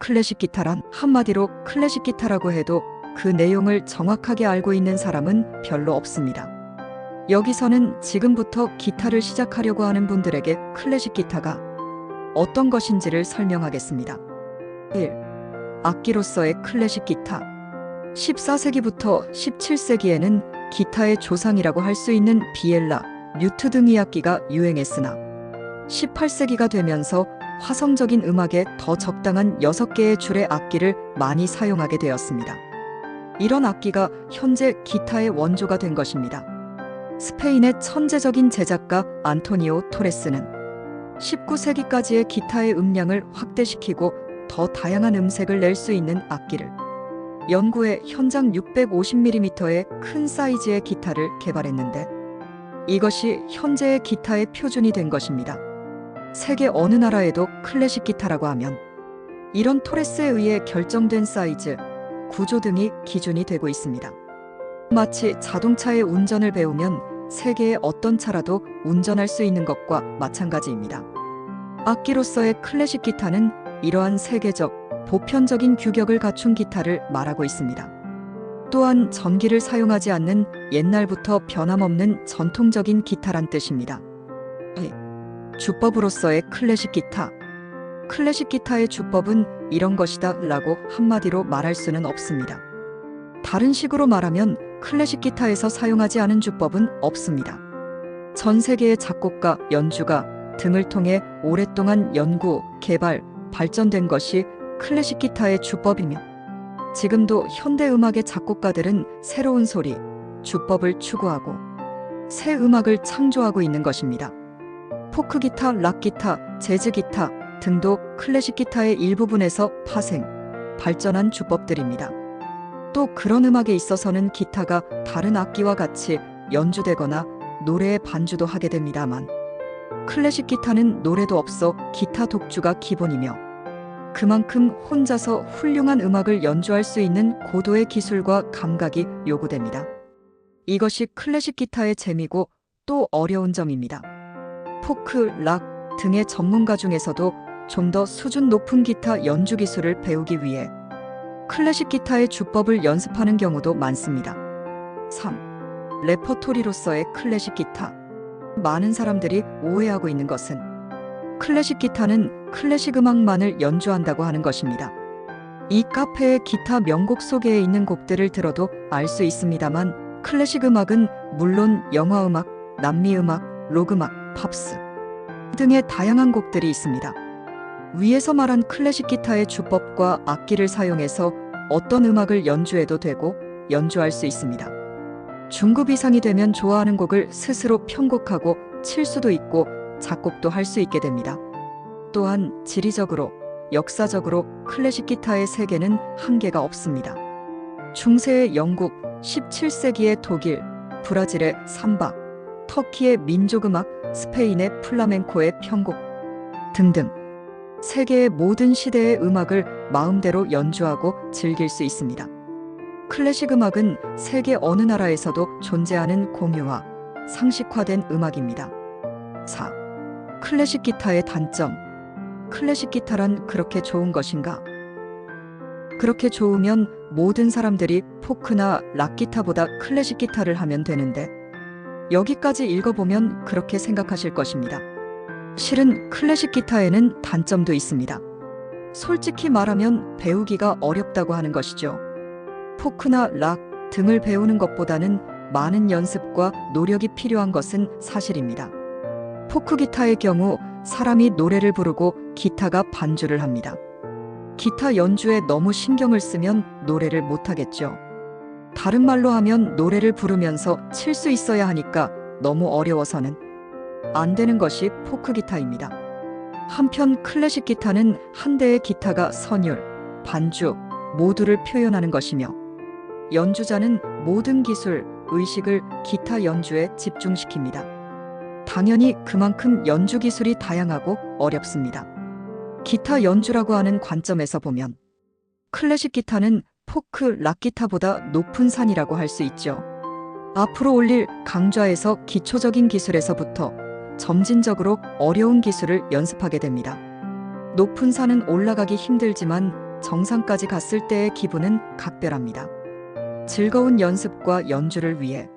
클래식 기타란 한마디로 클래식 기타라고 해도 그 내용을 정확하게 알고 있는 사람은 별로 없습니다. 여기서는 지금부터 기타를 시작하려고 하는 분들에게 클래식 기타가 어떤 것인지를 설명하겠습니다. 1. 악기로서의 클래식 기타. 14세기부터 17세기에는 기타의 조상이라고 할 수 있는 비엘라, 류트 등의 악기가 유행했으나 18세기가 되면서 화성적인 음악에 더 적당한 6개의 줄의 악기를 많이 사용하게 되었습니다. 이런 악기가 현재 기타의 원조가 된 것입니다. 스페인의 천재적인 제작가 안토니오 토레스는 19세기까지의 기타의 음량을 확대시키고 더 다양한 음색을 낼 수 있는 악기를 연구해 현장 650mm의 큰 사이즈의 기타를 개발했는데 이것이 현재의 기타의 표준이 된 것입니다. 세계 어느 나라에도 클래식 기타라고 하면 이런 토레스에 의해 결정된 사이즈, 구조 등이 기준이 되고 있습니다. 마치 자동차의 운전을 배우면 세계의 어떤 차라도 운전할 수 있는 것과 마찬가지입니다. 악기로서의 클래식 기타는 이러한 세계적, 보편적인 규격을 갖춘 기타를 말하고 있습니다. 또한 전기를 사용하지 않는 옛날부터 변함없는 전통적인 기타란 뜻입니다. 주법으로서의 클래식 기타. 클래식 기타의 주법은 이런 것이다 라고 한마디로 말할 수는 없습니다. 다른 식으로 말하면 클래식 기타에서 사용하지 않은 주법은 없습니다. 전 세계의 작곡가, 연주가 등을 통해 오랫동안 연구, 개발, 발전된 것이 클래식 기타의 주법이며 지금도 현대 음악의 작곡가들은 새로운 소리, 주법을 추구하고 새 음악을 창조하고 있는 것입니다. 포크 기타, 락 기타, 재즈 기타 등도 클래식 기타의 일부분에서 파생, 발전한 주법들입니다. 또 그런 음악에 있어서는 기타가 다른 악기와 같이 연주되거나 노래에 반주도 하게 됩니다만 클래식 기타는 노래도 없어 기타 독주가 기본이며 그만큼 혼자서 훌륭한 음악을 연주할 수 있는 고도의 기술과 감각이 요구됩니다. 이것이 클래식 기타의 재미고 또 어려운 점입니다. 포크, 락 등의 전문가 중에서도 좀 더 수준 높은 기타 연주 기술을 배우기 위해 클래식 기타의 주법을 연습하는 경우도 많습니다. 3. 레퍼토리로서의 클래식 기타. 많은 사람들이 오해하고 있는 것은 클래식 기타는 클래식 음악만을 연주한다고 하는 것입니다. 이 카페의 기타 명곡 소개에 있는 곡들을 들어도 알 수 있습니다만 클래식 음악은 물론 영화 음악, 남미 음악, 록 음악, 팝스 등의 다양한 곡들이 있습니다. 위에서 말한 클래식 기타의 주법과 악기를 사용해서 어떤 음악을 연주해도 되고 연주할 수 있습니다. 중급 이상이 되면 좋아하는 곡을 스스로 편곡하고 칠 수도 있고 작곡도 할 수 있게 됩니다. 또한 지리적으로, 역사적으로 클래식 기타의 세계는 한계가 없습니다. 중세의 영국, 17세기의 독일, 브라질의 삼바, 터키의 민족음악, 스페인의 플라멘코의 편곡 등등 세계의 모든 시대의 음악을 마음대로 연주하고 즐길 수 있습니다. 클래식 음악은 세계 어느 나라에서도 존재하는 공유화, 상식화된 음악입니다. 4. 클래식 기타의 단점. 클래식 기타란 그렇게 좋은 것인가? 그렇게 좋으면 모든 사람들이 포크나 락 기타보다 클래식 기타를 하면 되는데 여기까지 읽어보면 그렇게 생각하실 것입니다. 실은 클래식 기타에는 단점도 있습니다. 솔직히 말하면 배우기가 어렵다고 하는 것이죠. 포크나 락 등을 배우는 것보다는 많은 연습과 노력이 필요한 것은 사실입니다. 포크 기타의 경우 사람이 노래를 부르고 기타가 반주를 합니다. 기타 연주에 너무 신경을 쓰면 노래를 못하겠죠. 다른 말로 하면 노래를 부르면서 칠 수 있어야 하니까 너무 어려워서는 안 되는 것이 포크 기타입니다. 한편 클래식 기타는 한 대의 기타가 선율, 반주 모두를 표현하는 것이며 연주자는 모든 기술, 의식을 기타 연주에 집중시킵니다. 당연히 그만큼 연주 기술이 다양하고 어렵습니다. 기타 연주라고 하는 관점에서 보면 클래식 기타는 포크, 락 기타보다 높은 산이라고 할 수 있죠. 앞으로 올릴 강좌에서 기초적인 기술에서부터 점진적으로 어려운 기술을 연습하게 됩니다. 높은 산은 올라가기 힘들지만 정상까지 갔을 때의 기분은 각별합니다. 즐거운 연습과 연주를 위해